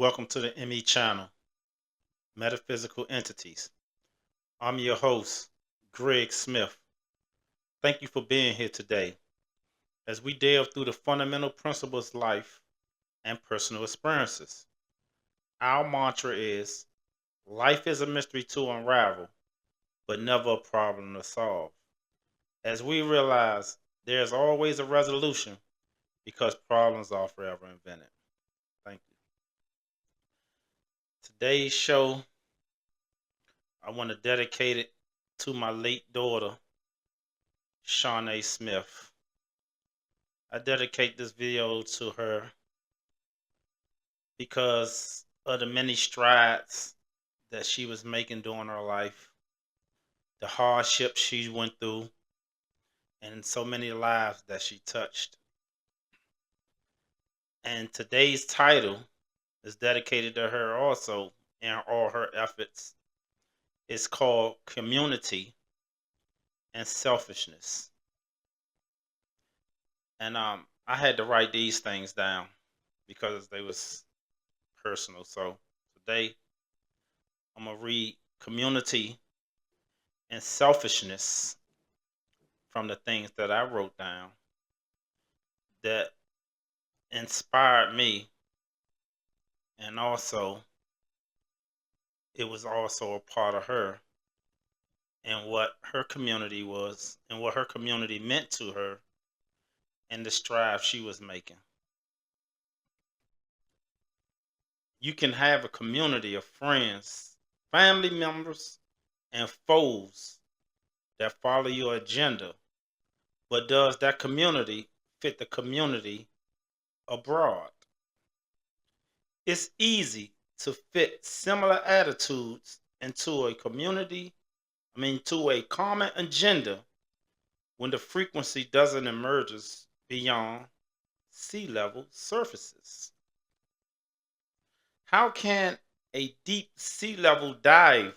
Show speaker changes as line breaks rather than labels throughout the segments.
welcome to the ME channel, Metaphysical Entities. I'm your host, Greg Smith. Thank you for being here today as we delve through the fundamental principles of life and personal experiences. Our mantra is life is a mystery to unravel, but never a problem to solve. As we realize there's always a resolution because problems are forever invented. Thank you. Today's show, I want to dedicate it to my late daughter, Shawnee Smith. I dedicate this video to her because of the many strides that she was making during her life, the hardships she went through, and so many lives that she touched. And today's title is dedicated to her also and all her efforts. It's called Community and Selfishness. And I had to write these things down because they was personal. So today I'm gonna read Community and Selfishness from the things that I wrote down that inspired me, and also it was also a part of her and what her community was and what her community meant to her and the strive she was making. You can have a community of friends, family members, and foes that follow your agenda, but does that community fit the community abroad? It's easy to fit similar attitudes into a to a common agenda when the frequency doesn't emerge beyond sea level surfaces. How can a deep sea level diver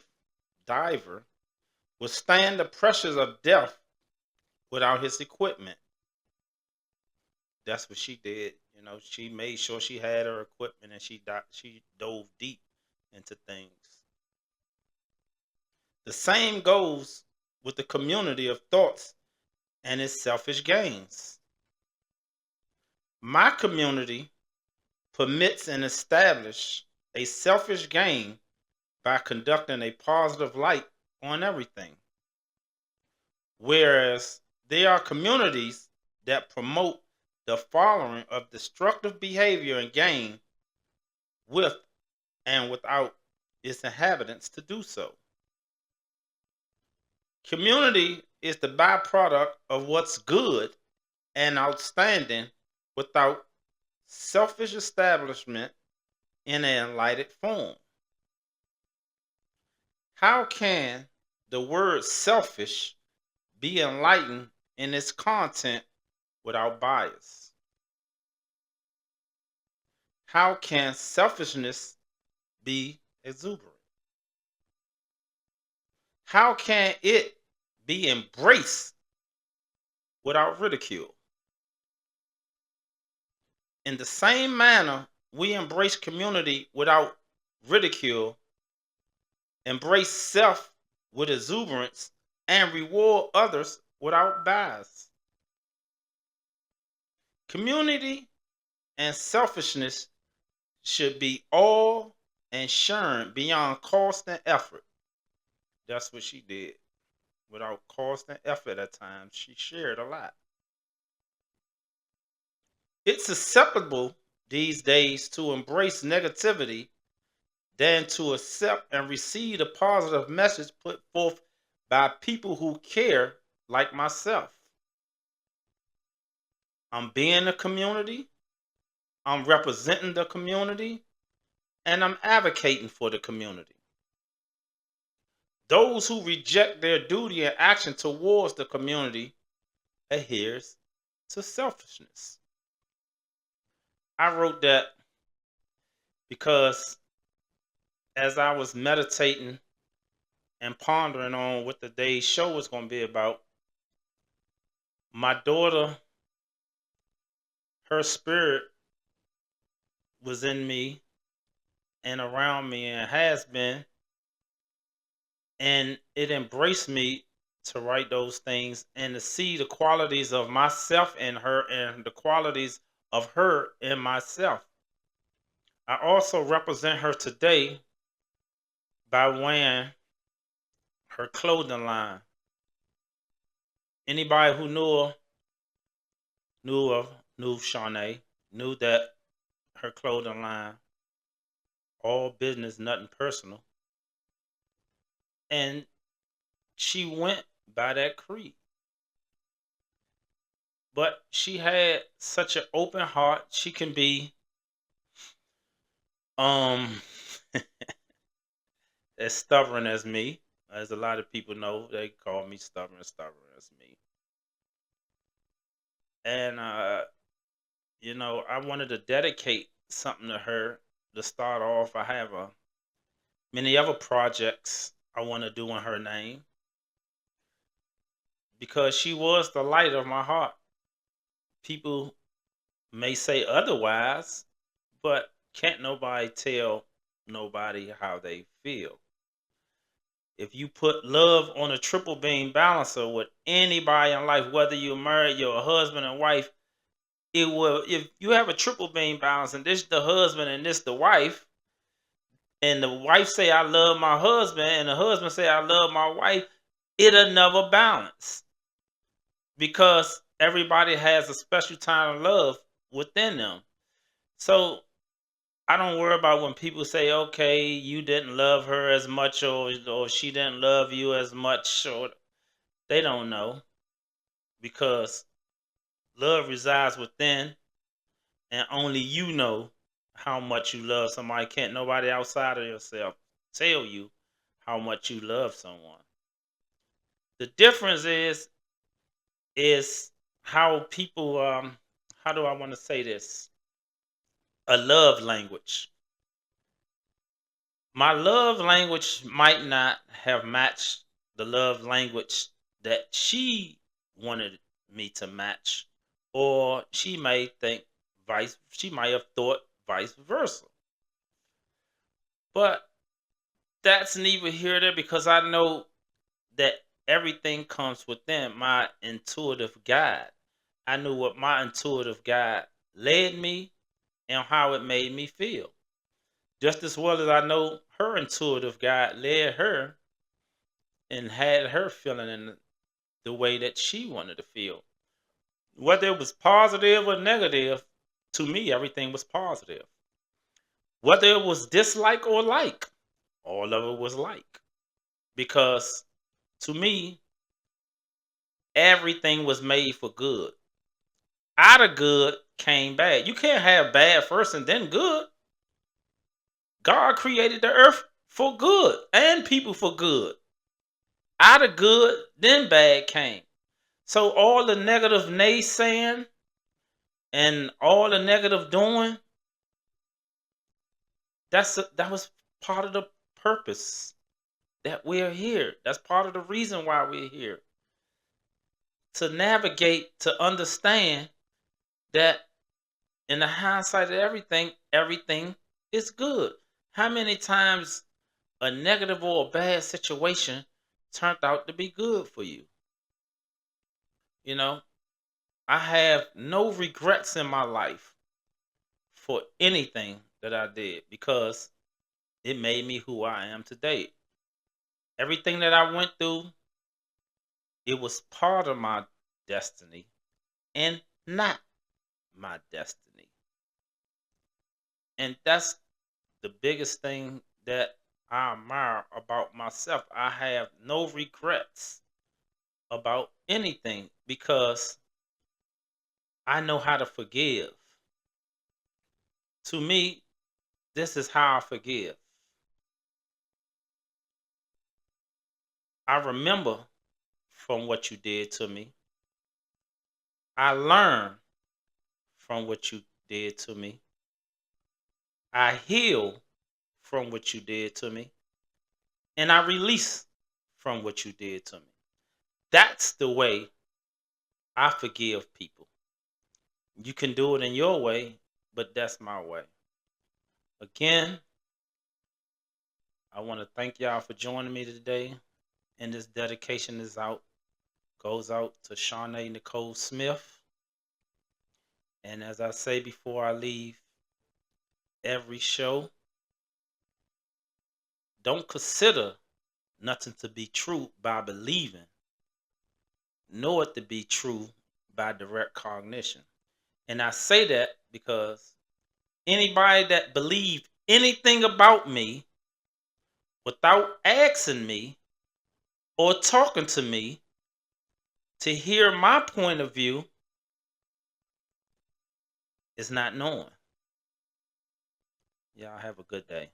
withstand the pressures of death without his equipment? That's what she did. She made sure she had her equipment and she dove deep into things. The same goes with the community of thoughts and its selfish gains. My community permits and establishes a selfish gain by conducting a positive light on everything. Whereas there are communities that promote the following of destructive behavior and gain with and without its inhabitants to do so. Community is the byproduct of what's good and outstanding without selfish establishment in an enlightened form. How can the word selfish be enlightened in its content without bias? How can selfishness be exuberant? How can it be embraced without ridicule? In the same manner, we embrace community without ridicule, embrace self with exuberance, and reward others without bias. Community and selfishness should be all and sharing beyond cost and effort. That's what she did. Without cost and effort at times, she shared a lot. It's acceptable these days to embrace negativity than to accept and receive the positive message put forth by people who care, like myself. I'm being a community, I'm representing the community, and I'm advocating for the community. Those who reject their duty and action towards the community adheres to selfishness. I wrote that because as I was meditating and pondering on what the day's show was going to be about, my daughter, her spirit was in me and around me and has been, and it embraced me to write those things and to see the qualities of myself in her and the qualities of her in myself. I also represent her today by wearing her clothing line. Anybody who knew Shawnee, knew that her clothing line, all business, nothing personal. And she went by that creed. But she had such an open heart. She can be um as stubborn as me. As a lot of people know, they call me stubborn as me. And I wanted to dedicate something to her to start off. I have many other projects I want to do in her name because she was the light of my heart. People may say otherwise, but can't nobody tell nobody how they feel. If you put love on a triple beam balancer with anybody in life, whether you're married, you're a husband and wife, it will. If you have a triple beam balance and this the husband and this the wife, and the wife say I love my husband and the husband say I love my wife, it'll never balance because everybody has a special time of love within them. So I don't worry about when people say, okay, you didn't love her as much or she didn't love you as much, or they don't know because love resides within and only you know how much you love somebody. Can't nobody outside of yourself tell you how much you love someone. The difference is how people how do I want to say this? A love language. My love language might not have matched the love language that she wanted me to match, or she might have thought vice versa. But that's neither here nor there because I know that everything comes within my intuitive guide. I knew what my intuitive guide led me and how it made me feel. Just as well as I know her intuitive guide led her and had her feeling in the way that she wanted to feel. Whether it was positive or negative, to me, everything was positive. Whether it was dislike or like, all of it was like. Because to me, everything was made for good. Out of good came bad. You can't have bad first and then good. God created the earth for good and people for good. Out of good, then bad came. So all the negative naysaying and all the negative doing, that was part of the purpose that we're here. That's part of the reason why we're here. To navigate, to understand that in the hindsight of everything, everything is good. How many times a negative or a bad situation turned out to be good for you? You know, I have no regrets in my life for anything that I did because it made me who I am today. Everything that I went through, it was part of my destiny and not my destiny. And that's the biggest thing that I admire about myself. I have no regrets about anything because I know how to forgive. To me, this is how I forgive. I remember from what you did to me. I learn from what you did to me. I heal from what you did to me. And I release from what you did to me. That's the way I forgive people. You can do it in your way, but that's my way. Again, I want to thank y'all for joining me today. And this dedication goes out to Shawnee Nicole Smith. And as I say before I leave every show, don't consider nothing to be true by believing. Know it to be true by direct cognition. And I say that because anybody that believe anything about me without asking me or talking to me to hear my point of view is not knowing. Y'all have a good day.